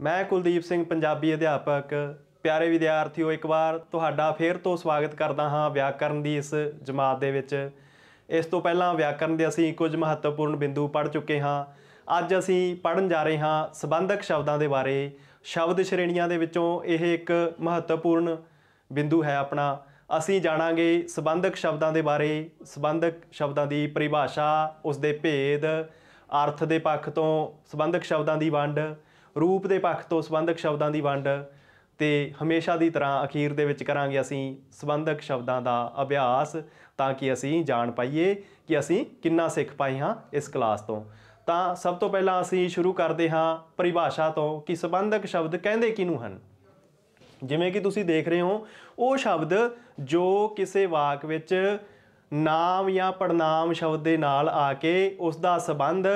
मैं कुलदीप सिंह पंजाबी अध्यापक। प्यारे विद्यार्थियों, एक बार तुहाडा फिर तो स्वागत करदा हाँ व्याकरण की इस जमात दे विच। इस तो पहला व्याकरण के असीं कुछ महत्वपूर्ण बिंदु पढ़ चुके हाँ। अज असीं पढ़न जा रहे हाँ संबंधक शब्दों के बारे। शब्द श्रेणियां दे विचों यह एक महत्वपूर्ण बिंदु है अपना। असीं जाणांगे संबंधक शब्दों के बारे, संबंधक शब्दों की परिभाषा, उसके भेद, अर्थ के पक्ष तो संबंधक शब्दों की वंड, रूप के पक्ष तो संबंधक शब्दों की वंड, तो हमेशा की तरह अखीर दे विच करांगे असीं संबंधक शब्दों का अभ्यास, ताकि असीं जान पाइए कि असीं कितना सीख पाए हाँ इस क्लास तो सब तो पहला असीं शुरू करते हाँ परिभाषा तो कि संबंधक शब्द कहंदे किहनूं हन। जिवें कि तुसीं देख रहे हो वो शब्द जो किसी वाक विच नाम या पड़नाम शब्द दे नाल आके उसका संबंध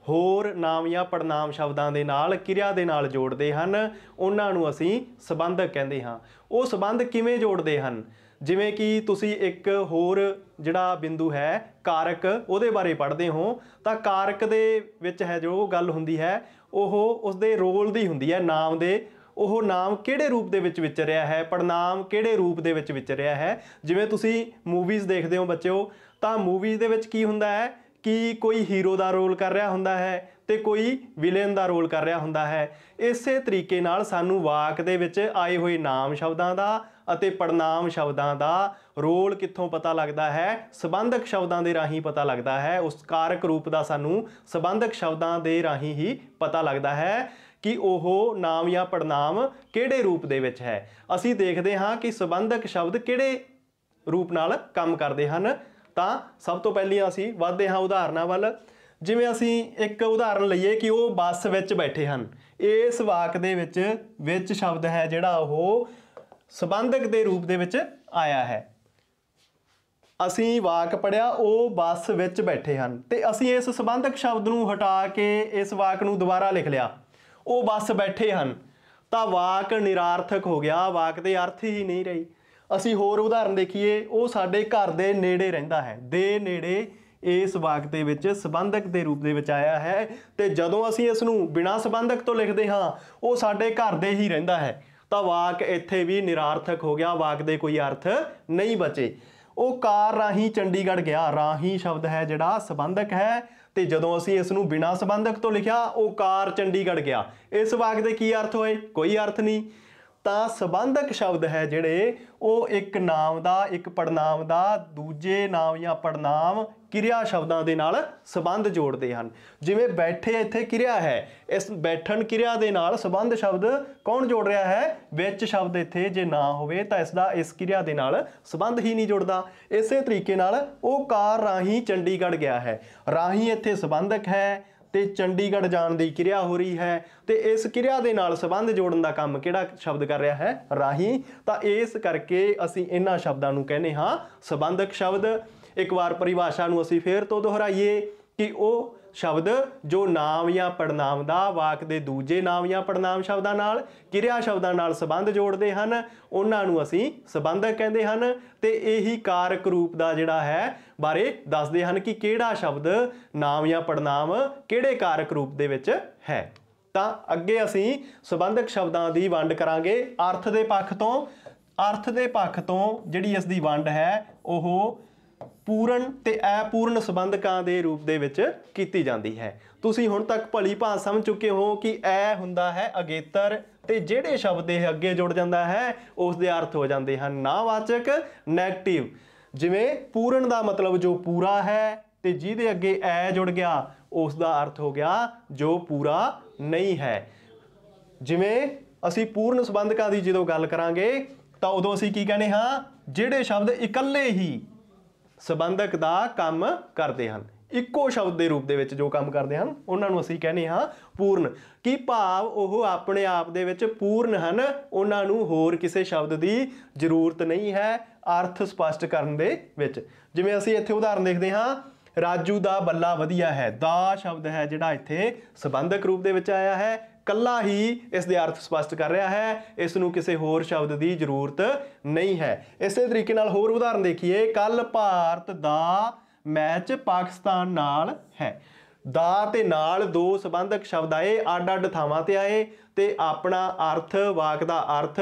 होर नाम या पड़नाम शब्दों के नाल क्रिया दे नाल जोड़ते हैं, उन्होंने असीं संबंधक कहते हाँ। वो संबंध किवें जोड़ते हैं, जिवें कि तुसीं एक होर जिहड़ा बिंदु है कारक उहदे बारे पढ़ते हो तो कारक दे विच है जो गल हुंदी है वो उसदे रोल दी हुंदी है नाम दे। ਉਹ नाम किहड़े रूप दे विच विचरिया है, पड़नाम किहड़े रूप दे विच विचरिया है। जिवें तुसीं मूवीज़ देखते हो बच्चों तो मूवीज़ दे विच की हुंदा है कि कोई हीरो का रोल कर रहा हुंदा है तो कोई विलेन का रोल कर रहा हुंदा है। इस तरीके नाल सानू वाक दे विच आए हुए नाम शब्दों का अते पड़नाम शब्दों का रोल कित्थों पता लगता है, संबंधक शब्दों के राही पता लगता है। उस कारक रूप का सानू संबंधक शब्दों के राही ही पता लगता है कि ओहो नाम या पड़नाम किहड़े रूप दे विच है। असीं देखते हाँ कि संबंधक शब्द किहड़े रूप नाल काम करते हैं। तो सब तो पहले असीं वधदे हाँ उदाहरणां वल। जिवें असीं एक उदाहरण लईए कि वो बस विच बैठे हैं। इस वाक दे विच शब्द है जिहड़ा ओह संबंधक के रूप दे विच आया है। असीं वाक पढ़िया वो बस विच बैठे हैं तो असीं इस संबंधक शब्द नूं हटा के इस वाक नूं दुबारा लिख लिया वो बस बैठे हैं तो वाक निरार्थक हो गया, वाक दे अर्थ ही नहीं रही। असीं होर उदाहरण देखिए, वो साडे घर दे नेड़े रहिंदा है, दे नेड़े इस वाक दे विच संबंधक के रूप दे विच आया है तो जदों असीं इस नूं बिना संबंधक तो लिखते हाँ वो साडे घर दे ही रहिंदा है तो वाक इत्थे भी निरार्थक हो गया, वाक दे कोई अर्थ नहीं बचे। वो कार राही चंडीगढ़ गया, राही शब्द है जिहड़ा संबंधक है तो जदों असीं इस नूं बिना संबंधक तो लिखा वो कार चंडीगढ़ गया, इस वाक दे की अर्थ होए, कोई अर्थ नहीं। तो संबंधक शब्द है जिहड़े वो एक नाम का एक पड़नाम का दूजे नाम या पड़नाम क्रिया शब्दों के नाल संबंध जोड़ते हैं। जिवें बैठे इत्थे क्रिया है, इस बैठन क्रिया के नाल संबंध शब्द कौन जोड़ रहा है, विच शब्द इत्थे जे ना होवे तो इसका इस क्रिया के नाल संबंध ही नहीं जुड़ता। इस तरीके नाल वो कार राही चंडीगढ़ गया है, राही इत्थे संबंधक है तो चंडीगढ़ जाण दी क्रिया हो रही है तो इस क्रिया के नाल संबंध जोड़न का काम किहड़ा शब्द कर रहा है, राही। तो इस करके असीं इन्हां शब्दां नूं कहने हाँ संबंधक शब्द। एक बार परिभाषा नूं असीं फिर तो दोहराइए कि वो शब्द जो नाम या पड़नाम का वाक दे दूजे नाम या पड़नाम शब्दों नाल क्रिया शब्दों नाल संबंध जोड़ते हैं, उन्होंने असीं संबंधक कहते हैं। तो यही कारक रूप का जिहड़ा है बारे दसदे हैं कि किहड़ा शब्द नाम या पड़नाम किहड़े कारक रूप दे विच है। तो अगे असीं संबंधक शब्दों की वंड करांगे अर्थ के पक्ष तो। अर्थ के पक्ष तो जिहड़ी इसदी वंड है वह पूर्ण ते अपूर्ण संबंधकां दे रूप दे विच कीती जाती है। तुसीं हुण तक भली भांत समझ चुके हो कि ऐ हुंदा है अगेतर ते जिहड़े शब्द इह अगे जुड़ जाता है उस दे अर्थ हो जाते हैं नावाचक नैगेटिव। जिवें पूर्ण का मतलब जो पूरा है ते जिहदे अगे ऐ जुड़ गया उसका अर्थ हो गया जो पूरा नहीं है। जिवें असीं पूर्ण संबंधकां दी जदों गल करांगे तो उदों असीं की कहने हाँ, जिहड़े शब्द इकल्ले ही संबंधक का काम करते हैं, इक्को शब्द के रूप दे जो काम करते हैं उन्होंने असीं कहने हाँ पूर्ण। कि भाव वो अपने आप दे विच पूर्ण हैं, उन्होंने होर किसी शब्द की जरूरत नहीं है अर्थ स्पष्ट करन दे विच। जिवें असीं इत्थे उदाहरण देखते हाँ, राजू दा बल्ला वधिया है, दा शब्द है जिहड़ा इत्थे संबंधक रूप दे विच आया है, कल्ला ही इस दे अर्थ स्पष्ट कर रहा है, इसनूं किसी होर शब्द की जरूरत नहीं है। इस तरीके नाल होर उदाहरण देखिए, कल भारत दा मैच पाकिस्तान नाल है। ਦਾ ਤੇ ਨਾਲ ਦੋ ਸੰਬੰਧਕ ਸ਼ਬਦ ਆਏ, ਅੱਡ-ਅੱਡ ਥਾਵਾਂ ਤੇ ਆਏ ਤੇ ਆਪਣਾ ਅਰਥ, ਵਾਕ ਦਾ ਅਰਥ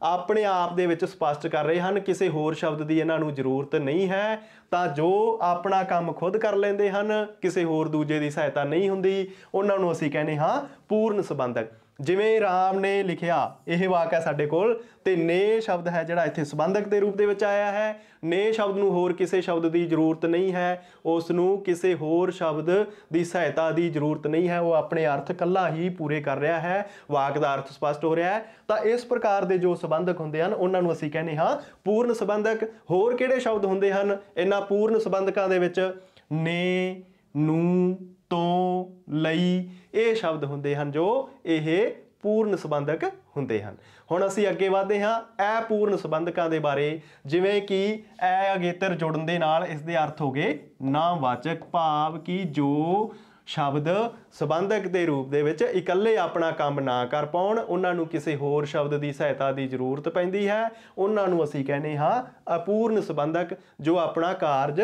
ਆਪਣੇ ਆਪ ਦੇ ਵਿੱਚ ਸਪਸ਼ਟ ਕਰ ਰਹੇ ਹਨ। ਕਿਸੇ ਹੋਰ ਸ਼ਬਦ ਦੀ ਇਹਨਾਂ ਨੂੰ ਜ਼ਰੂਰਤ ਨਹੀਂ ਹੈ। ਤਾਂ ਜੋ ਆਪਣਾ ਕੰਮ ਖੁਦ ਕਰ ਲੈਂਦੇ ਹਨ, ਕਿਸੇ ਹੋਰ ਦੂਜੇ ਦੀ ਸਹਾਇਤਾ ਨਹੀਂ ਹੁੰਦੀ, ਉਹਨਾਂ ਨੂੰ ਅਸੀਂ ਕਹਿੰਦੇ ਹਾਂ ਪੂਰਨ ਸੰਬੰਧਕ। ਜਿਵੇਂ ਰਾਮ ਨੇ ਲਿਖਿਆ, ਇਹ ਵਾਕ ਹੈ ਸਾਡੇ ਕੋਲ, ਤੇ ਨੇ ਸ਼ਬਦ ਹੈ ਜਿਹੜਾ ਇੱਥੇ ਸੰਬੰਧਕ ਦੇ ਰੂਪ ਦੇ ਵਿੱਚ ਆਇਆ ਹੈ। ਨੇ ਸ਼ਬਦ ਨੂੰ ਹੋਰ ਕਿਸੇ ਸ਼ਬਦ ਦੀ ਜ਼ਰੂਰਤ ਨਹੀਂ ਹੈ, ਉਸ ਨੂੰ ਕਿਸੇ ਹੋਰ ਸ਼ਬਦ ਦੀ ਸਹਾਇਤਾ ਦੀ ਜ਼ਰੂਰਤ ਨਹੀਂ ਹੈ, ਉਹ ਆਪਣੇ ਅਰਥ ਇਕੱਲਾ ਹੀ ਪੂਰੇ ਕਰ ਰਿਹਾ ਹੈ, ਵਾਕ ਦਾ ਅਰਥ ਸਪਸ਼ਟ ਹੋ ਰਿਹਾ ਹੈ। ਤਾਂ ਇਸ ਪ੍ਰਕਾਰ ਦੇ ਜੋ ਸੰਬੰਧਕ ਹੁੰਦੇ ਹਨ ਉਹਨਾਂ ਨੂੰ ਅਸੀਂ ਕਹਿੰਦੇ ਹਾਂ ਪੂਰਨ ਸੰਬੰਧਕ। ਹੋਰ ਕਿਹੜੇ ਸ਼ਬਦ ਹੁੰਦੇ ਹਨ ਇਹਨਾਂ ਪੂਰਨ ਸੰਬੰਧਕਾਂ ਦੇ ਵਿੱਚ? ਨੇ, ਨੂੰ, ਤੋਂ, ਲਈ, ਇਹ ਸ਼ਬਦ ਹੁੰਦੇ ਹਨ ਜੋ ਇਹ ਪੂਰਨ ਸੰਬੰਧਕ ਹੁੰਦੇ ਹਨ। ਹੁਣ ਅਸੀਂ ਅੱਗੇ ਵਧਦੇ ਹਾਂ ਅਪੂਰਨ ਸੰਬੰਧਕਾਂ ਦੇ ਬਾਰੇ। ਜਿਵੇਂ ਕਿ ਐ ਅਗੇਤਰ ਜੁੜਨ ਦੇ ਨਾਲ ਇਸ ਦੇ ਅਰਥ ਹੋ ਗਏ ਨਾਮਵਾਚਕ, ਭਾਵ ਕਿ ਜੋ ਸ਼ਬਦ ਸੰਬੰਧਕ ਦੇ ਰੂਪ ਦੇ ਵਿੱਚ ਇਕੱਲੇ ਆਪਣਾ ਕੰਮ ਨਾ ਕਰ ਪਾਉਣ, ਉਹਨਾਂ ਨੂੰ ਕਿਸੇ ਹੋਰ ਸ਼ਬਦ ਦੀ ਸਹਾਇਤਾ ਦੀ ਜ਼ਰੂਰਤ ਪੈਂਦੀ ਹੈ, ਉਹਨਾਂ ਨੂੰ ਅਸੀਂ ਕਹਿੰਦੇ ਹਾਂ ਅਪੂਰਨ ਸੰਬੰਧਕ, ਜੋ ਆਪਣਾ ਕਾਰਜ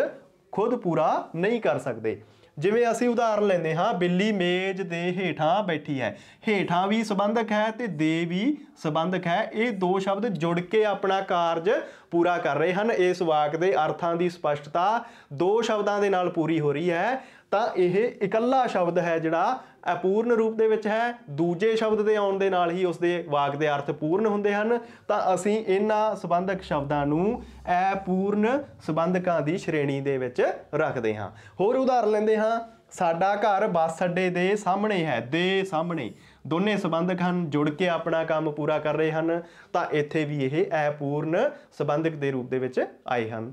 ਖੁਦ ਪੂਰਾ ਨਹੀਂ ਕਰ ਸਕਦੇ। ਜਿਵੇਂ ਅਸੀਂ ਉਦਾਹਰਨ ਲੈਂਦੇ ਹਾਂ, ਬਿੱਲੀ ਮੇਜ਼ ਦੇ ਹੇਠਾਂ ਬੈਠੀ ਹੈ। ਹੇਠਾਂ ਵੀ ਸੰਬੰਧਕ ਹੈ ਤੇ ਦੇ ਵੀ ਸੰਬੰਧਕ ਹੈ। ਇਹ ਦੋ ਸ਼ਬਦ ਜੁੜ ਕੇ ਆਪਣਾ ਕਾਰਜ ਪੂਰਾ ਕਰ ਰਹੇ ਹਨ। ਇਸ ਵਾਕ ਦੇ ਅਰਥਾਂ ਦੀ ਸਪਸ਼ਟਤਾ ਦੋ ਸ਼ਬਦਾਂ ਦੇ ਨਾਲ ਪੂਰੀ ਹੋ ਰਹੀ ਹੈ। ਤਾਂ ਇਹ ਇਕੱਲਾ ਸ਼ਬਦ ਹੈ ਜਿਹੜਾ ਅਪੂਰਨ ਰੂਪ ਦੇ ਵਿੱਚ ਹੈ। ਦੂਜੇ ਸ਼ਬਦ ਦੇ ਆਉਣ ਦੇ ਨਾਲ ਹੀ ਉਸਦੇ ਵਾਕ ਦੇ ਅਰਥ ਪੂਰਨ ਹੁੰਦੇ ਹਨ। ਤਾਂ ਅਸੀਂ ਇਹਨਾਂ ਸੰਬੰਧਕ ਸ਼ਬਦਾਂ ਨੂੰ ਅਪੂਰਨ ਸੰਬੰਧਕਾਂ ਦੀ ਸ਼੍ਰੇਣੀ ਦੇ ਵਿੱਚ ਰੱਖਦੇ ਹਾਂ। ਹੋਰ ਉਦਾਹਰਨ ਲੈਂਦੇ ਹਾਂ, ਸਾਡਾ ਘਰ ਬੱਸ ਅੱਡੇ ਦੇ ਸਾਹਮਣੇ ਹੈ। ਦੇ ਸਾਹਮਣੇ ਦੋਨੇ ਸੰਬੰਧਕ ਹਨ, ਜੁੜ ਕੇ ਆਪਣਾ ਕੰਮ ਪੂਰਾ ਕਰ ਰਹੇ ਹਨ। ਤਾਂ ਇੱਥੇ ਵੀ ਇਹ ਅਪੂਰਨ ਸੰਬੰਧਕ ਦੇ ਰੂਪ ਦੇ ਵਿੱਚ ਆਏ ਹਨ।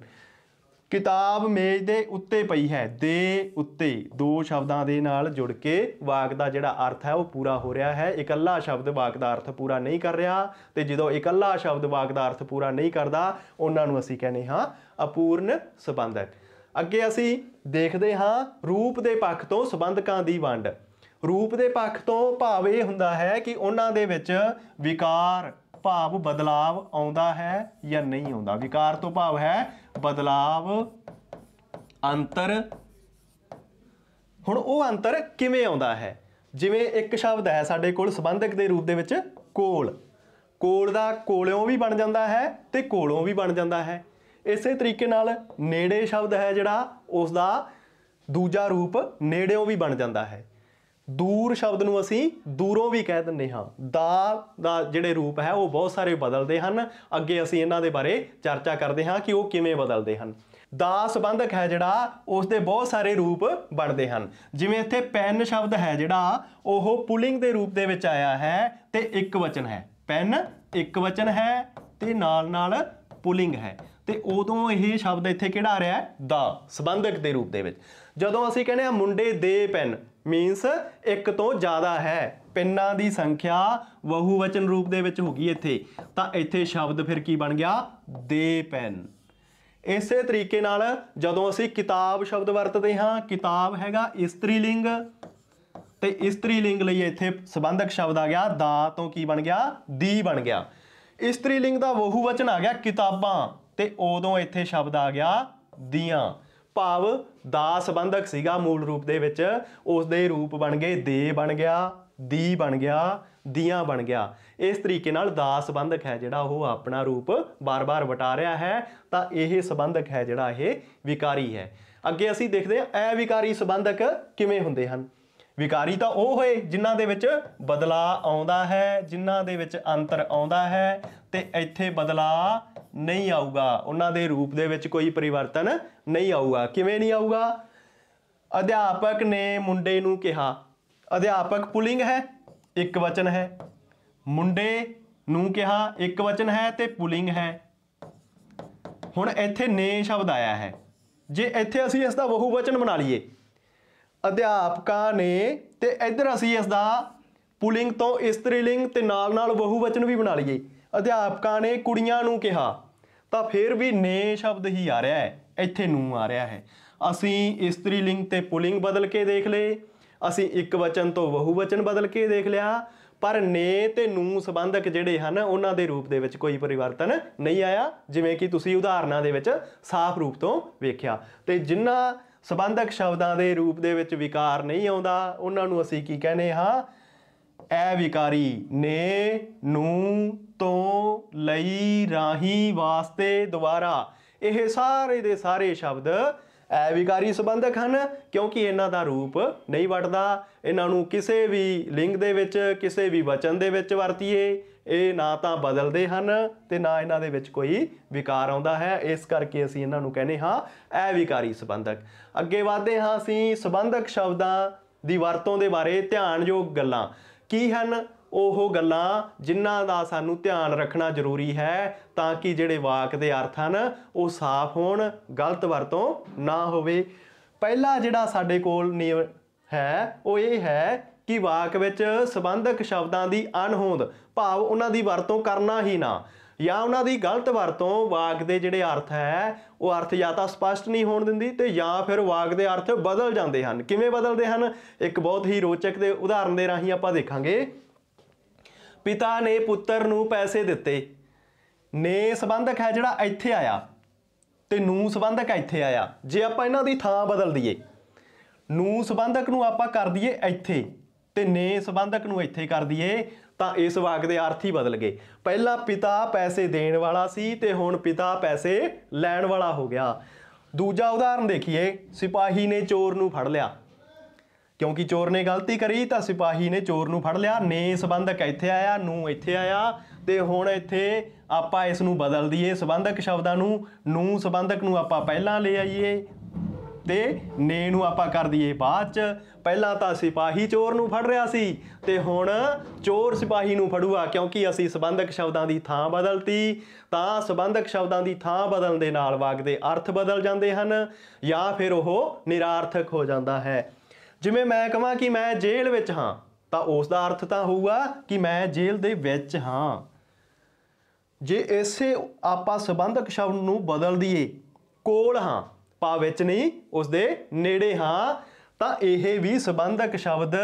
ਕਿਤਾਬ ਮੇਜ਼ ਦੇ ਉੱਤੇ ਪਈ ਹੈ। ਦੇ ਉੱਤੇ ਦੋ ਸ਼ਬਦਾਂ ਦੇ ਨਾਲ ਜੁੜ ਕੇ ਵਾਕ ਦਾ ਜਿਹੜਾ ਅਰਥ ਹੈ ਉਹ ਪੂਰਾ ਹੋ ਰਿਹਾ ਹੈ। ਇਕੱਲਾ ਸ਼ਬਦ ਵਾਕ ਦਾ ਅਰਥ ਪੂਰਾ ਨਹੀਂ ਕਰ ਰਿਹਾ, ਤੇ ਜਦੋਂ ਇਕੱਲਾ ਸ਼ਬਦ ਵਾਕ ਦਾ ਅਰਥ ਪੂਰਾ ਨਹੀਂ ਕਰਦਾ ਉਹਨਾਂ ਨੂੰ ਅਸੀਂ ਕਹਿੰਦੇ ਹਾਂ ਅਪੂਰਨ ਸੰਬੰਧਕ। ਅੱਗੇ ਅਸੀਂ ਦੇਖਦੇ ਹਾਂ ਰੂਪ ਦੇ ਪੱਖ ਤੋਂ ਸੰਬੰਧਕਾਂ ਦੀ ਵੰਡ। ਰੂਪ ਦੇ ਪੱਖ ਤੋਂ ਭਾਵ ਇਹ ਹੁੰਦਾ ਹੈ ਕਿ ਉਹਨਾਂ ਦੇ ਵਿੱਚ ਵਿਕਾਰ ਭਾਵ ਬਦਲਾਵ ਆਉਂਦਾ ਹੈ ਜਾਂ ਨਹੀਂ ਆਉਂਦਾ। ਵਿਕਾਰ ਤੋਂ ਭਾਵ ਹੈ ਬਦਲਾਵ, ਅੰਤਰ। ਹੁਣ ਉਹ ਅੰਤਰ ਕਿਵੇਂ ਆਉਂਦਾ ਹੈ? ਜਿਵੇਂ ਇੱਕ ਸ਼ਬਦ ਹੈ ਸਾਡੇ ਕੋਲ ਸੰਬੰਧਕ ਦੇ ਰੂਪ ਦੇ ਵਿੱਚ ਕੋਲ। ਕੋਲ ਦਾ ਕੋਲਿਓਂ ਵੀ ਬਣ ਜਾਂਦਾ ਹੈ ਤੇ ਕੋਲੋਂ ਵੀ ਬਣ ਜਾਂਦਾ ਹੈ। ਇਸੇ ਤਰੀਕੇ ਨਾਲ ਨੇੜੇ ਸ਼ਬਦ ਹੈ ਜਿਹੜਾ ਉਸ ਦਾ ਦੂਜਾ ਰੂਪ ਨੇੜਿਓਂ ਵੀ ਬਣ ਜਾਂਦਾ ਹੈ। ਦੂਰ ਸ਼ਬਦ ਨੂੰ ਅਸੀਂ ਦੂਰੋਂ ਵੀ ਕਹਿ ਦਿੰਦੇ ਹਾਂ। ਦਾ ਜਿਹੜੇ ਰੂਪ ਹੈ ਉਹ ਬਹੁਤ ਸਾਰੇ ਬਦਲਦੇ ਹਨ। ਅੱਗੇ ਅਸੀਂ ਇਹਨਾਂ ਦੇ ਬਾਰੇ ਚਰਚਾ ਕਰਦੇ ਹਾਂ ਕਿ ਉਹ ਕਿਵੇਂ ਬਦਲਦੇ ਹਨ। ਦਾ ਸੰਬੰਧਕ ਹੈ ਜਿਹੜਾ ਉਸ ਦੇ ਬਹੁਤ ਸਾਰੇ ਰੂਪ ਬਣਦੇ ਹਨ। ਜਿਵੇਂ ਇੱਥੇ ਪੈਨ ਸ਼ਬਦ ਹੈ ਜਿਹੜਾ ਉਹ ਪੁਲਿੰਗ ਦੇ ਰੂਪ ਦੇ ਵਿੱਚ ਆਇਆ ਹੈ ਤੇ ਇੱਕ ਵਚਨ ਹੈ। ਪੈਨ ਇੱਕ ਵਚਨ ਹੈ ਤੇ ਨਾਲ ਨਾਲ ਪੁਲਿੰਗ ਹੈ, ਤੇ ਉਦੋਂ ਇਹ ਸ਼ਬਦ ਇੱਥੇ ਕਿਹੜਾ ਆ ਰਿਹਾ ਹੈ? ਦਾ ਸੰਬੰਧਕ ਦੇ ਰੂਪ ਦੇ ਵਿੱਚ। ਜਦੋਂ ਅਸੀਂ ਕਹਿੰਦੇ ਹਾਂ ਮੁੰਡੇ ਦੇ ਪੈਨ, ਮੀਨਸ ਇੱਕ ਤੋਂ ਜ਼ਿਆਦਾ ਹੈ। ਪੈਨਾਂ ਦੀ ਸੰਖਿਆ ਬਹੁਵਚਨ ਰੂਪ ਦੇ ਵਿੱਚ ਹੋ ਗਈ ਇੱਥੇ, ਤਾਂ ਇੱਥੇ ਸ਼ਬਦ ਫਿਰ ਕੀ ਬਣ ਗਿਆ? ਦੇ ਪੈਨ। ਇਸੇ ਤਰੀਕੇ ਨਾਲ ਜਦੋਂ ਅਸੀਂ ਕਿਤਾਬ ਸ਼ਬਦ ਵਰਤਦੇ ਹਾਂ, ਕਿਤਾਬ ਹੈਗਾ ਇਸਤਰੀ ਲਿੰਗ, ਤੇ ਇਸਤਰੀ ਲਿੰਗ ਲਈ ਇੱਥੇ ਸੰਬੰਧਕ ਸ਼ਬਦ ਆ ਗਿਆ ਦਾ ਤੋਂ ਕੀ ਬਣ ਗਿਆ? ਦੀ ਬਣ ਗਿਆ। ਇਸਤਰੀ ਲਿੰਗ ਦਾ ਬਹੁਵਚਨ ਆ ਗਿਆ ਕਿਤਾਬਾਂ, ਤੇ ਉਦੋਂ ਇੱਥੇ ਸ਼ਬਦ ਆ ਗਿਆ ਦੀਆਂ। ਭਾਵ ਦਾ ਸੰਬੰਧਕ ਸੀਗਾ ਮੂਲ ਰੂਪ ਦੇ ਵਿੱਚ, ਉਸ ਦੇ ਰੂਪ ਬਣ ਗਏ ਦੇ ਬਣ ਗਿਆ, ਦੀ ਬਣ ਗਿਆ, ਦੀਆਂ ਬਣ ਗਿਆ। ਇਸ ਤਰੀਕੇ ਨਾਲ ਦਾ ਸੰਬੰਧਕ ਹੈ ਜਿਹੜਾ ਉਹ ਆਪਣਾ ਰੂਪ ਬਾਰ-ਬਾਰ ਵਟਾ ਰਿਹਾ ਹੈ। ਤਾਂ ਇਹ ਸੰਬੰਧਕ ਹੈ ਜਿਹੜਾ ਇਹ ਵਿਕਾਰੀ ਹੈ। ਅੱਗੇ ਅਸੀਂ ਦੇਖਦੇ ਹਾਂ ਅਵਿਕਾਰੀ ਸੰਬੰਧਕ ਕਿਵੇਂ ਹੁੰਦੇ ਹਨ। ਵਿਕਾਰੀ ਤਾਂ ਉਹ ਹੋਏ ਜਿਨ੍ਹਾਂ ਦੇ ਵਿੱਚ ਬਦਲਾਅ ਆਉਂਦਾ ਹੈ, ਜਿਨ੍ਹਾਂ ਦੇ ਵਿੱਚ ਅੰਤਰ ਆਉਂਦਾ ਹੈ, ਤੇ ਇੱਥੇ ਬਦਲਾਅ ਨਹੀਂ ਆਊਗਾ, ਉਹਨਾਂ ਦੇ ਰੂਪ ਦੇ ਵਿੱਚ ਕੋਈ ਪਰਿਵਰਤਨ ਨਹੀਂ ਆਊਗਾ। ਕਿਵੇਂ ਨਹੀਂ ਆਊਗਾ? ਅਧਿਆਪਕ ਨੇ ਮੁੰਡੇ ਨੂੰ ਕਿਹਾ। ਅਧਿਆਪਕ ਪੁਲਿੰਗ ਹੈ, ਇੱਕ ਵਚਨ ਹੈ। ਮੁੰਡੇ ਨੂੰ ਕਿਹਾ ਇੱਕ ਵਚਨ ਹੈ ਤੇ ਪੁਲਿੰਗ ਹੈ। ਹੁਣ ਇੱਥੇ ਨੇ ਸ਼ਬਦ ਆਇਆ ਹੈ। ਜੇ ਇੱਥੇ ਅਸੀਂ ਇਸ ਦਾ ਬਹੁਵਚਨ ਬਣਾ ਲਈਏ, ਅਧਿਆਪਕਾਂ ਨੇ, ਤੇ ਇੱਧਰ ਅਸੀਂ ਇਸ ਦਾ ਪੁਲਿੰਗ ਤੋਂ ਇਸਤਰੀ ਲਿੰਗ ਤੇ ਨਾਲ ਨਾਲ ਬਹੁਵਚਨ ਵੀ ਬਣਾ ਲਈਏ, ਅਧਿਆਪਕਾਂ ਨੇ ਕੁੜੀਆਂ ਨੂੰ ਕਿਹਾ, ਤਾਂ ਫਿਰ ਵੀ ਨੇ ਸ਼ਬਦ ਹੀ ਆ ਰਿਹਾ ਹੈ, ਇੱਥੇ ਨੂੰ ਆ ਰਿਹਾ ਹੈ। ਅਸੀਂ ਇਸਤਰੀ ਲਿੰਗ ਤੇ ਪੁਲਿੰਗ ਬਦਲ ਕੇ ਦੇਖ ਲਏ, ਅਸੀਂ ਇੱਕ ਵਚਨ ਤੋਂ ਬਹੁਵਚਨ ਬਦਲ ਕੇ ਦੇਖ ਲਿਆ, ਪਰ ਨੇ ਤੇ ਨੂੰ ਸੰਬੰਧਕ ਜਿਹੜੇ ਹਨ ਉਹਨਾਂ ਦੇ ਰੂਪ ਦੇ ਵਿੱਚ ਕੋਈ ਪਰਿਵਰਤਨ ਨਹੀਂ ਆਇਆ, ਜਿਵੇਂ ਕਿ ਤੁਸੀਂ ਉਦਾਹਰਨਾਂ ਦੇ ਵਿੱਚ ਸਾਫ਼ ਰੂਪ ਤੋਂ ਵੇਖਿਆ। ਤੇ ਜਿਨ੍ਹਾਂ ਸੰਬੰਧਕ ਸ਼ਬਦਾਂ ਦੇ ਰੂਪ ਦੇ ਵਿੱਚ ਵਿਕਾਰ ਨਹੀਂ ਆਉਂਦਾ ਉਹਨਾਂ ਨੂੰ ਅਸੀਂ ਕੀ ਕਹਿੰਦੇ ਹਾਂ ਅਵਿਕਾਰੀ। ਨੇ, ਨੂੰ, ਤੋਂ, ਲਈ, ਰਾਹੀਂ, ਵਾਸਤੇ, ਦੁਆਰਾ, ਇਹ ਸਾਰੇ ਦੇ ਸਾਰੇ ਸ਼ਬਦ ਅਵਿਕਾਰੀ ਸੰਬੰਧਕ ਹਨ ਕਿਉਂਕਿ ਇਹਨਾਂ ਦਾ ਰੂਪ ਨਹੀਂ ਵਟਦਾ। ਇਹਨਾਂ ਨੂੰ ਕਿਸੇ ਵੀ ਲਿੰਗ ਦੇ ਵਿੱਚ ਕਿਸੇ ਵੀ ਵਚਨ ਦੇ ਵਿੱਚ ਵਰਤੀਏ ਇਹ ਨਾ ਤਾਂ ਬਦਲਦੇ ਹਨ ਤੇ ਨਾ ਇਹਨਾਂ ਦੇ ਵਿੱਚ ਕੋਈ ਵਿਕਾਰ ਆਉਂਦਾ ਹੈ, ਇਸ ਕਰਕੇ ਅਸੀਂ ਇਹਨਾਂ ਨੂੰ ਕਹਿੰਦੇ ਹਾਂ ਅਵਿਕਾਰੀ ਸੰਬੰਧਕ। ਅੱਗੇ ਵਧਦੇ ਹਾਂ ਅਸੀਂ ਸੰਬੰਧਕ ਸ਼ਬਦਾਂ ਦੀ ਵਰਤੋਂ ਦੇ ਬਾਰੇ। ਧਿਆਨਯੋਗ ਗੱਲਾਂ ਕੀ ਹਨ? ਉਹ ਗੱਲਾਂ ਜਿਨ੍ਹਾਂ ਦਾ ਸਾਨੂੰ ਧਿਆਨ ਰੱਖਣਾ ਜ਼ਰੂਰੀ ਹੈ ਤਾਂ ਕਿ ਜਿਹੜੇ ਵਾਕ ਦੇ ਅਰਥ ਹਨ ਉਹ ਸਾਫ਼ ਹੋਣ, ਗਲਤ ਵਰਤੋਂ ਨਾ ਹੋਵੇ। ਪਹਿਲਾ ਜਿਹੜਾ ਸਾਡੇ ਕੋਲ ਨਿਯਮ ਹੈ ਉਹ ਇਹ ਹੈ ਕਿ ਵਾਕ ਵਿੱਚ ਸੰਬੰਧਕ ਸ਼ਬਦਾਂ ਦੀ ਅਣਹੋਂਦ ਭਾਵ ਉਹਨਾਂ ਦੀ ਵਰਤੋਂ ਕਰਨਾ ਹੀ ਨਾ, ਜਾਂ ਉਹਨਾਂ ਦੀ ਗਲਤ ਵਰਤੋਂ ਵਾਕ ਦੇ ਜਿਹੜੇ ਅਰਥ ਹੈ ਉਹ ਅਰਥ ਜਾਂ ਤਾਂ ਸਪਸ਼ਟ ਨਹੀਂ ਹੋਣ ਦਿੰਦੀ ਤੇ ਜਾਂ ਫਿਰ ਵਾਕ ਦੇ ਅਰਥ ਬਦਲ ਜਾਂਦੇ ਹਨ। ਕਿਵੇਂ ਬਦਲਦੇ ਹਨ? ਇੱਕ ਬਹੁਤ ਹੀ ਰੋਚਕ ਦੇ ਉਦਾਹਰਨ ਦੇ ਰਾਹੀਂ ਆਪਾਂ ਦੇਖਾਂਗੇ। ਪਿਤਾ ਨੇ ਪੁੱਤਰ ਨੂੰ ਪੈਸੇ ਦਿੱਤੇ। ਨੇ ਸੰਬੰਧਕ ਹੈ ਜਿਹੜਾ ਇੱਥੇ ਆਇਆ ਤੇ ਨੂੰ ਸੰਬੰਧਕ ਇੱਥੇ ਆਇਆ। ਜੇ ਆਪਾਂ ਇਹਨਾਂ ਦੀ ਥਾਂ ਬਦਲ ਦਈਏ, ਨੂੰ ਸੰਬੰਧਕ ਨੂੰ ਆਪਾਂ ਕਰ ਦਈਏ ਇੱਥੇ ਤੇ ਨੇ ਸੰਬੰਧਕ ਨੂੰ ਇੱਥੇ ਕਰ ਦਈਏ ਤਾਂ ਇਸ ਵਾਕ ਦੇ ਅਰਥ ਹੀ ਬਦਲ ਗਏ। ਪਹਿਲਾਂ ਪਿਤਾ ਪੈਸੇ ਦੇਣ ਵਾਲਾ ਸੀ ਤੇ ਹੁਣ ਪਿਤਾ ਪੈਸੇ ਲੈਣ ਵਾਲਾ ਹੋ ਗਿਆ। ਦੂਜਾ ਉਦਾਹਰਨ ਦੇਖੀਏ। ਸਿਪਾਹੀ ਨੇ ਚੋਰ ਨੂੰ ਫੜ ਲਿਆ। ਕਿਉਂਕਿ ਚੋਰ ਨੇ ਗਲਤੀ ਕਰੀ ਤਾਂ ਸਿਪਾਹੀ ਨੇ ਚੋਰ ਨੂੰ ਫੜ ਲਿਆ। ਨੇ ਸੰਬੰਧਕ ਇੱਥੇ ਆਇਆ, ਨੂੰ ਇੱਥੇ ਆਇਆ ਤੇ ਹੁਣ ਇੱਥੇ ਆਪਾਂ ਇਸ ਨੂੰ ਬਦਲ ਦਈਏ ਸੰਬੰਧਕ ਸ਼ਬਦਾਂ ਨੂੰ। ਨੂੰ ਸੰਬੰਧਕ ਨੂੰ ਆਪਾਂ ਪਹਿਲਾਂ ਲੈ ਆਈਏ ਤੇ ਨੇ ਨੂੰ ਆਪਾਂ ਕਰ ਦਈਏ ਬਾਅਦ 'ਚ। ਪਹਿਲਾਂ ਤਾਂ ਸਿਪਾਹੀ ਚੋਰ ਨੂੰ ਫੜ ਰਿਹਾ ਸੀ ਤੇ ਹੁਣ ਚੋਰ ਸਿਪਾਹੀ ਨੂੰ ਫੜੂਗਾ ਕਿਉਂਕਿ ਅਸੀਂ ਸੰਬੰਧਕ ਸ਼ਬਦਾਂ ਦੀ ਥਾਂ ਬਦਲਤੀ। ਤਾਂ ਸੰਬੰਧਕ ਸ਼ਬਦਾਂ ਦੀ ਥਾਂ ਬਦਲਣ ਦੇ ਨਾਲ ਵਾਕ ਦੇ ਅਰਥ ਬਦਲ ਜਾਂਦੇ ਹਨ ਜਾਂ ਫਿਰ ਉਹ ਨਿਰਾਰਥਕ ਹੋ ਜਾਂਦਾ ਹੈ। ਜਿਵੇਂ ਮੈਂ ਕਹਾਂ ਕਿ ਮੈਂ ਜੇਲ੍ਹ ਵਿੱਚ ਹਾਂ ਤਾਂ ਉਸ ਦਾ ਅਰਥ ਤਾਂ ਹੋਊਗਾ ਕਿ ਮੈਂ ਜੇਲ੍ਹ ਦੇ ਵਿੱਚ ਹਾਂ। ਜੇ ਇਸੇ ਆਪਾਂ ਸੰਬੰਧਕ ਸ਼ਬਦ ਨੂੰ ਬਦਲ ਦਈਏ, ਕੋਲ ਹਾਂ ਭਾਵ ਵਿੱਚ ਨਹੀਂ ਉਸਦੇ ਨੇੜੇ ਹਾਂ, ਤਾਂ ਇਹ ਵੀ ਸੰਬੰਧਕ ਸ਼ਬਦ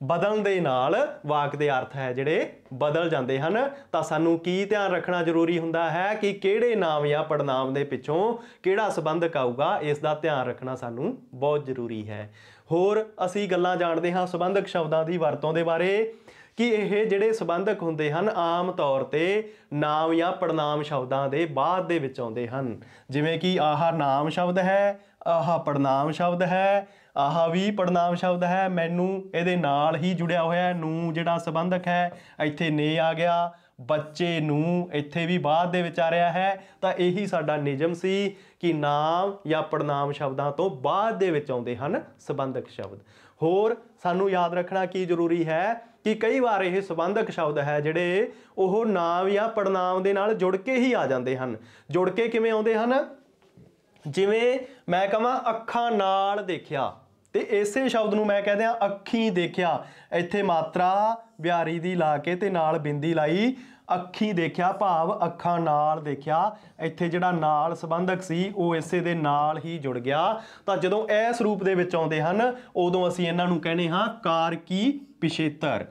ਬਦਲਣ ਦੇ ਨਾਲ ਵਾਕ ਦੇ ਅਰਥ ਹੈ ਜਿਹੜੇ ਬਦਲ ਜਾਂਦੇ ਹਨ। ਤਾਂ ਸਾਨੂੰ ਕੀ ਧਿਆਨ ਰੱਖਣਾ ਜ਼ਰੂਰੀ ਹੁੰਦਾ ਹੈ ਕਿ ਕਿਹੜੇ ਨਾਮ ਜਾਂ ਪੜਨਾਮ ਦੇ ਪਿੱਛੋਂ ਕਿਹੜਾ ਸੰਬੰਧਕ ਆਊਗਾ, ਇਸ ਦਾ ਧਿਆਨ ਰੱਖਣਾ ਸਾਨੂੰ ਬਹੁਤ ਜ਼ਰੂਰੀ ਹੈ। ਹੋਰ ਅਸੀਂ ਗੱਲਾਂ ਜਾਣਦੇ ਹਾਂ ਸੰਬੰਧਕ ਸ਼ਬਦਾਂ ਦੀ ਵਰਤੋਂ ਦੇ ਬਾਰੇ ਕਿ ਇਹ ਜਿਹੜੇ ਸੰਬੰਧਕ ਹੁੰਦੇ ਹਨ ਆਮ ਤੌਰ ਤੇ ਨਾਮ ਜਾਂ ਪੜਨਾਮ ਸ਼ਬਦਾਂ ਦੇ ਬਾਅਦ ਦੇ ਵਿੱਚ ਆਉਂਦੇ ਹਨ। ਜਿਵੇਂ ਕਿ ਆਹ ਨਾਮ ਸ਼ਬਦ ਹੈ, ਆਹ ਪੜਨਾਮ ਸ਼ਬਦ ਹੈ, ਆਹ ਵੀ ਪੜਨਾਮ ਸ਼ਬਦ ਹੈ। ਮੈਨੂੰ ਇਹਦੇ ਨਾਲ ਹੀ ਜੁੜਿਆ ਹੋਇਆ ਨੂੰ ਜਿਹੜਾ ਸੰਬੰਧਕ ਹੈ ਇੱਥੇ ਨੇ ਆ ਗਿਆ। ਬੱਚੇ ਨੂੰ ਇੱਥੇ ਵੀ ਬਾਅਦ ਦੇ ਵਿੱਚ ਆ ਰਿਹਾ ਹੈ। ਤਾਂ ਇਹੀ ਸਾਡਾ ਨਿਯਮ ਸੀ ਕਿ ਨਾਮ ਜਾਂ ਪੜਨਾਮ ਸ਼ਬਦਾਂ ਤੋਂ ਬਾਅਦ ਦੇ ਵਿੱਚ ਆਉਂਦੇ ਹਨ ਸੰਬੰਧਕ ਸ਼ਬਦ। ਹੋਰ ਸਾਨੂੰ ਯਾਦ ਰੱਖਣਾ ਕੀ ਜ਼ਰੂਰੀ ਹੈ ਕਿ ਕਈ ਵਾਰ ਇਹ ਸੰਬੰਧਕ ਸ਼ਬਦ ਹੈ ਜਿਹੜੇ ਉਹ ਨਾਮ ਜਾਂ ਪੜਨਾਮ ਦੇ ਨਾਲ ਜੁੜ ਕੇ ਹੀ ਆ ਜਾਂਦੇ ਹਨ। ਜੁੜ ਕੇ ਕਿਵੇਂ ਆਉਂਦੇ ਹਨ? ਜਿਵੇਂ ਮੈਂ ਕਹਾਂ ਅੱਖਾਂ ਨਾਲ ਦੇਖਿਆ ਤੇ ਇਸੇ ਸ਼ਬਦ ਨੂੰ ਮੈਂ ਕਹਿੰਦੇ ਆ ਅੱਖੀਂ ਦੇਖਿਆ। ਇੱਥੇ ਮਾਤਰਾ ਬਿਹਾਰੀ ਦੀ ਲਾ ਕੇ ਤੇ ਨਾਲ ਬਿੰਦੀ ਲਾਈ, ਅੱਖੀਂ ਦੇਖਿਆ ਭਾਵ ਅੱਖਾਂ ਨਾਲ ਦੇਖਿਆ। ਇੱਥੇ ਜਿਹੜਾ ਨਾਲ ਸੰਬੰਧਕ ਸੀ ਉਹ ਇਸੇ ਦੇ ਨਾਲ ਹੀ ਜੁੜ ਗਿਆ। ਤਾਂ ਜਦੋਂ ਇਸ ਰੂਪ ਦੇ ਵਿੱਚ ਆਉਂਦੇ ਹਨ ਉਦੋਂ ਅਸੀਂ ਇਹਨਾਂ ਨੂੰ ਕਹਿੰਦੇ ਹਾਂ ਕਾਰਕੀ ਪਿਛੇਤਰ।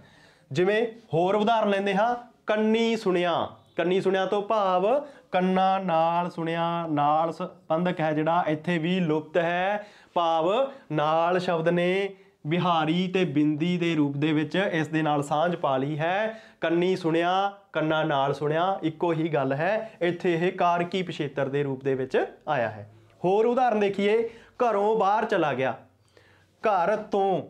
ਜਿਵੇਂ ਹੋਰ ਉਦਾਹਰਨ ਲੈਂਦੇ ਹਾਂ, ਕੰਨੀ ਸੁਣਿਆ। ਕੰਨੀ ਸੁਣਿਆ ਤੋਂ ਭਾਵ ਕੰਨਾਂ ਨਾਲ ਸੁਣਿਆ। ਨਾਲ ਸੰਬੰਧਕ ਹੈ ਜਿਹੜਾ ਇੱਥੇ ਵੀ ਲੁਪਤ ਹੈ ਭਾਵ ਨਾਲ ਸ਼ਬਦ ਨੇ ਬਿਹਾਰੀ ਤੇ ਬਿੰਦੀ ਦੇ ਰੂਪ ਦੇ ਵਿੱਚ ਇਸ ਦੇ ਨਾਲ ਸਾਂਝ ਪਾ ਲਈ ਹੈ। ਕੰਨੀ ਸੁਣਿਆ, ਕੰਨਾਂ ਨਾਲ ਸੁਣਿਆ, ਇੱਕੋ ਹੀ ਗੱਲ ਹੈ। ਇੱਥੇ ਇਹ ਕਾਰਕੀ ਪਿਛੇਤਰ ਦੇ ਰੂਪ ਦੇ ਵਿੱਚ ਆਇਆ ਹੈ। ਹੋਰ ਉਦਾਹਰਨ ਦੇਖੀਏ, ਘਰੋਂ ਬਾਹਰ ਚਲਾ ਗਿਆ। ਘਰ ਤੋਂ,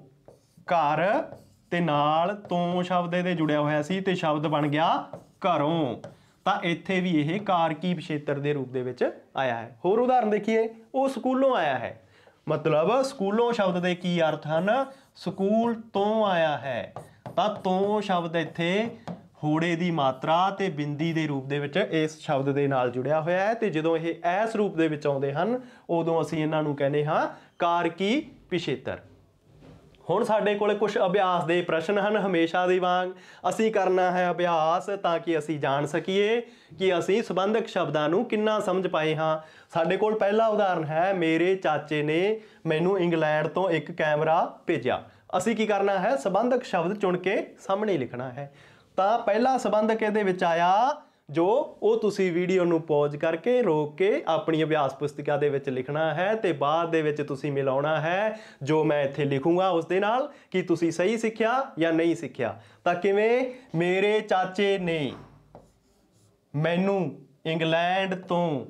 ਘਰ ਤੇ ਨਾਲ ਤੋਂ ਸ਼ਬਦ ਇਹਦੇ ਜੁੜਿਆ ਹੋਇਆ ਸੀ ਤੇ ਸ਼ਬਦ ਬਣ ਗਿਆ ਘਰੋਂ। ਤਾਂ ਇੱਥੇ ਵੀ ਇਹ ਕਾਰਕੀ ਪਿਛੇਤਰ ਦੇ ਰੂਪ ਦੇ ਵਿੱਚ ਆਇਆ ਹੈ। ਹੋਰ ਉਦਾਹਰਨ ਦੇਖੀਏ, ਉਹ ਸਕੂਲੋਂ ਆਇਆ ਹੈ। ਮਤਲਬ ਸਕੂਲੋਂ ਸ਼ਬਦ ਦੇ ਕੀ ਅਰਥ ਹਨ? ਸਕੂਲ ਤੋਂ ਆਇਆ ਹੈ। ਤਾਂ ਤੋਂ ਸ਼ਬਦ ਇੱਥੇ ਹੋੜੇ ਦੀ ਮਾਤਰਾ ਤੇ ਬਿੰਦੀ ਦੇ ਰੂਪ ਦੇ ਵਿੱਚ ਇਸ ਸ਼ਬਦ ਦੇ ਨਾਲ ਜੁੜਿਆ ਹੋਇਆ ਹੈ ਤੇ ਜਦੋਂ ਇਹ ਇਸ ਰੂਪ ਦੇ ਵਿੱਚ ਆਉਂਦੇ ਹਨ ਉਦੋਂ ਅਸੀਂ ਇਹਨਾਂ ਨੂੰ ਕਹਿੰਦੇ ਹਾਂ ਕਾਰਕੀ ਪਿਛੇਤਰ। ਹੁਣ ਸਾਡੇ ਕੋਲ ਕੁਝ ਅਭਿਆਸ ਦੇ ਪ੍ਰਸ਼ਨ ਹਨ। ਹਮੇਸ਼ਾ ਦੀ ਵਾਂਗ ਅਸੀਂ ਕਰਨਾ ਹੈ ਅਭਿਆਸ ਤਾਂ ਕਿ ਅਸੀਂ ਜਾਣ ਸਕੀਏ ਕਿ ਅਸੀਂ ਸੰਬੰਧਕ ਸ਼ਬਦਾਂ ਨੂੰ ਕਿੰਨਾ ਸਮਝ ਪਾਏ ਹਾਂ। ਸਾਡੇ ਕੋਲ ਪਹਿਲਾ ਉਦਾਹਰਨ ਹੈ, ਮੇਰੇ ਚਾਚੇ ਨੇ ਮੈਨੂੰ ਇੰਗਲੈਂਡ ਤੋਂ ਇੱਕ ਕੈਮਰਾ ਭੇਜਿਆ। ਅਸੀਂ ਕੀ ਕਰਨਾ ਹੈ? ਸੰਬੰਧਕ ਸ਼ਬਦ ਚੁਣ ਕੇ ਸਾਹਮਣੇ ਲਿਖਣਾ ਹੈ। ਤਾਂ ਪਹਿਲਾ ਸੰਬੰਧਕ ਇਹਦੇ ਵਿੱਚ ਆਇਆ ਜੋ ਉਹ ਤੁਸੀਂ ਵੀਡੀਓ ਨੂੰ ਪੌਜ਼ ਕਰਕੇ ਰੋਕ ਕੇ ਆਪਣੀ ਅਭਿਆਸ ਪੁਸਤਿਕਾ ਦੇ ਵਿੱਚ ਲਿਖਣਾ ਹੈ ਤੇ ਬਾਅਦ ਦੇ ਵਿੱਚ ਤੁਸੀਂ ਮਿਲਾਉਣਾ ਹੈ ਜੋ ਮੈਂ ਇੱਥੇ ਲਿਖੂੰਗਾ ਉਸ ਦੇ ਨਾਲ ਕਿ ਤੁਸੀਂ ਸਹੀ ਸਿੱਖਿਆ ਜਾਂ ਨਹੀਂ ਸਿੱਖਿਆ। ਤਾਂ ਕਿਵੇਂ? ਮੇਰੇ ਚਾਚੇ ਨੇ ਮੈਨੂੰ ਇੰਗਲੈਂਡ ਤੋਂ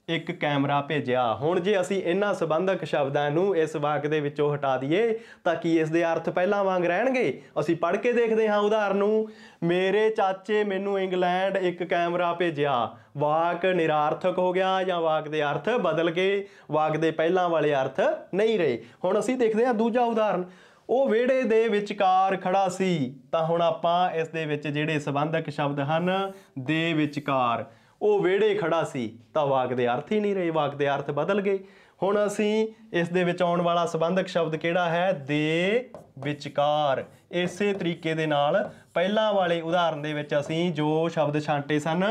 ਇੱਕ ਕੈਮਰਾ ਭੇਜਿਆ। ਹੁਣ ਜੇ ਅਸੀਂ ਇਹਨਾਂ ਸੰਬੰਧਕ ਸ਼ਬਦਾਂ ਨੂੰ ਇਸ ਵਾਕ ਦੇ ਵਿੱਚੋਂ ਹਟਾ ਦਈਏ ਤਾਂ ਕੀ ਇਸ ਦੇ ਅਰਥ ਪਹਿਲਾਂ ਵਾਂਗ ਰਹਿਣਗੇ? ਅਸੀਂ ਪੜ੍ਹ ਕੇ ਦੇਖਦੇ ਹਾਂ ਉਦਾਹਰਨ ਨੂੰ। ਮੇਰੇ ਚਾਚੇ ਮੈਨੂੰ ਇੰਗਲੈਂਡ ਇੱਕ ਕੈਮਰਾ ਭੇਜਿਆ। ਵਾਕ ਨਿਰਾਰਥਕ ਹੋ ਗਿਆ ਜਾਂ ਵਾਕ ਦੇ ਅਰਥ ਬਦਲ ਗਏ, ਵਾਕ ਦੇ ਪਹਿਲਾਂ ਵਾਲੇ ਅਰਥ ਨਹੀਂ ਰਹੇ। ਹੁਣ ਅਸੀਂ ਦੇਖਦੇ ਹਾਂ ਦੂਜਾ ਉਦਾਹਰਨ। ਉਹ ਵਿਹੜੇ ਦੇ ਵਿਚਕਾਰ ਖੜਾ ਸੀ। ਤਾਂ ਹੁਣ ਆਪਾਂ ਇਸ ਦੇ ਵਿੱਚ ਜਿਹੜੇ ਸੰਬੰਧਕ ਸ਼ਬਦ ਹਨ, ਦੇ ਵਿਚਕਾਰ, ਉਹ ਵਿਹੜੇ ਖੜਾ ਸੀ, ਤਾਂ ਵਾਕ ਦੇ ਅਰਥ ਹੀ ਨਹੀਂ ਰਹੇ, ਵਾਕ ਦੇ ਅਰਥ ਬਦਲ ਗਏ। ਹੁਣ ਅਸੀਂ ਇਸ ਦੇ ਵਿੱਚ ਆਉਣ ਵਾਲਾ ਸੰਬੰਧਕ ਸ਼ਬਦ ਕਿਹੜਾ ਹੈ? ਦੇ ਵਿਚਕਾਰ। ਇਸੇ ਤਰੀਕੇ ਦੇ ਨਾਲ ਪਹਿਲਾਂ ਵਾਲੇ ਉਦਾਹਰਨ ਦੇ ਵਿੱਚ ਅਸੀਂ ਜੋ ਸ਼ਬਦ ਛਾਂਟੇ ਸਨ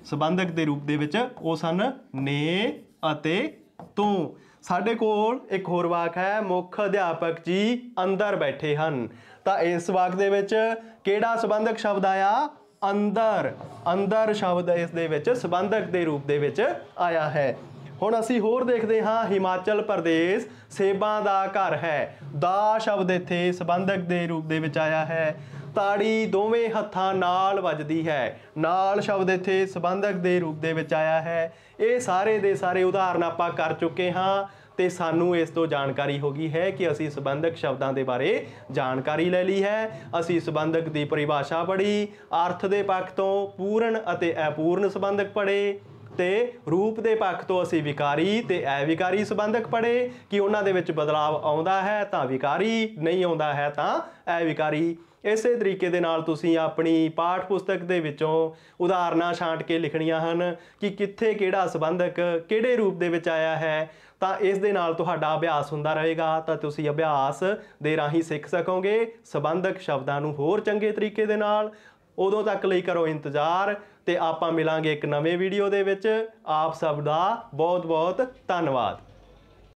ਸੰਬੰਧਕ ਦੇ ਰੂਪ ਦੇ ਵਿੱਚ, ਉਹ ਸਨ ਨੇ ਅਤੇ ਤੂੰ। ਸਾਡੇ ਕੋਲ ਇੱਕ ਹੋਰ ਵਾਕ ਹੈ, ਮੁੱਖ ਅਧਿਆਪਕ ਜੀ ਅੰਦਰ ਬੈਠੇ ਹਨ। ਤਾਂ ਇਸ ਵਾਕ ਦੇ ਵਿੱਚ ਕਿਹੜਾ ਸੰਬੰਧਕ ਸ਼ਬਦ ਆਇਆ? ਅੰਦਰ। ਅੰਦਰ ਸ਼ਬਦ ਇਸ ਦੇ ਵਿੱਚ ਸੰਬੰਧਕ ਦੇ ਰੂਪ ਦੇ ਵਿੱਚ ਆਇਆ ਹੈ। ਹੁਣ ਅਸੀਂ ਹੋਰ ਦੇਖਦੇ ਹਾਂ, ਹਿਮਾਚਲ ਪ੍ਰਦੇਸ਼ ਸੇਬਾਂ ਦਾ ਘਰ ਹੈ। ਦਾ ਸ਼ਬਦ ਇੱਥੇ ਸੰਬੰਧਕ ਦੇ ਰੂਪ ਦੇ ਵਿੱਚ ਆਇਆ ਹੈ। ਤਾੜੀ ਦੋਵੇਂ ਹੱਥਾਂ ਨਾਲ ਵੱਜਦੀ ਹੈ। ਨਾਲ ਸ਼ਬਦ ਇੱਥੇ ਸੰਬੰਧਕ ਦੇ ਰੂਪ ਦੇ ਵਿੱਚ ਆਇਆ ਹੈ। ਇਹ ਸਾਰੇ ਦੇ ਸਾਰੇ ਉਦਾਹਰਨ ਆਪਾਂ ਕਰ ਚੁੱਕੇ ਹਾਂ ਤੇ ਸਾਨੂੰ ਇਸ ਤੋਂ ਜਾਣਕਾਰੀ ਹੋ ਗਈ ਹੈ ਕਿ ਅਸੀਂ ਸੰਬੰਧਕ ਸ਼ਬਦਾਂ ਦੇ ਬਾਰੇ ਜਾਣਕਾਰੀ ਲੈ ਲਈ ਹੈ। ਅਸੀਂ ਸੰਬੰਧਕ ਦੀ ਪਰਿਭਾਸ਼ਾ ਪੜ੍ਹੀ, ਅਰਥ ਦੇ ਪੱਖ ਤੋਂ ਪੂਰਨ ਅਤੇ ਅਪੂਰਨ ਸੰਬੰਧਕ ਪੜ੍ਹੇ ਤੇ ਰੂਪ ਦੇ ਪੱਖ ਤੋਂ ਅਸੀਂ ਵਿਕਾਰੀ ਤੇ ਅਵਿਕਾਰੀ ਸੰਬੰਧਕ ਪੜ੍ਹੇ ਕਿ ਉਹਨਾਂ ਦੇ ਵਿੱਚ ਬਦਲਾਵ ਆਉਂਦਾ ਹੈ ਤਾਂ ਵਿਕਾਰੀ, ਨਹੀਂ ਆਉਂਦਾ ਹੈ ਤਾਂ ਅਵਿਕਾਰੀ। ਇਸੇ ਤਰੀਕੇ ਦੇ ਨਾਲ ਤੁਸੀਂ ਆਪਣੀ ਪਾਠ ਪੁਸਤਕ ਦੇ ਵਿੱਚੋਂ ਉਦਾਹਰਨਾਂ ਛਾਂਟ ਕੇ ਲਿਖਣੀਆਂ ਹਨ ਕਿ ਕਿੱਥੇ ਕਿਹੜਾ ਸੰਬੰਧਕ ਕਿਹੜੇ ਰੂਪ ਦੇ ਵਿੱਚ ਆਇਆ ਹੈ। ਤਾਂ ਇਸ ਦੇ ਨਾਲ ਤੁਹਾਡਾ ਅਭਿਆਸ ਹੁੰਦਾ ਰਹੇਗਾ ਤਾਂ ਤੁਸੀਂ ਅਭਿਆਸ ਦੇ ਰਾਹੀਂ ਸਿੱਖ ਸਕੋਗੇ ਸੰਬੰਧਕ ਸ਼ਬਦਾਂ ਨੂੰ ਹੋਰ ਚੰਗੇ ਤਰੀਕੇ ਦੇ ਨਾਲ। ਉਦੋਂ ਤੱਕ ਲਈ ਕਰੋ ਇੰਤਜ਼ਾਰ ਤੇ ਆਪਾਂ ਮਿਲਾਂਗੇ ਇੱਕ ਨਵੇਂ ਵੀਡੀਓ ਦੇ ਵਿੱਚ। ਆਪ ਸਭ ਦਾ ਬਹੁਤ ਬਹੁਤ ਧੰਨਵਾਦ।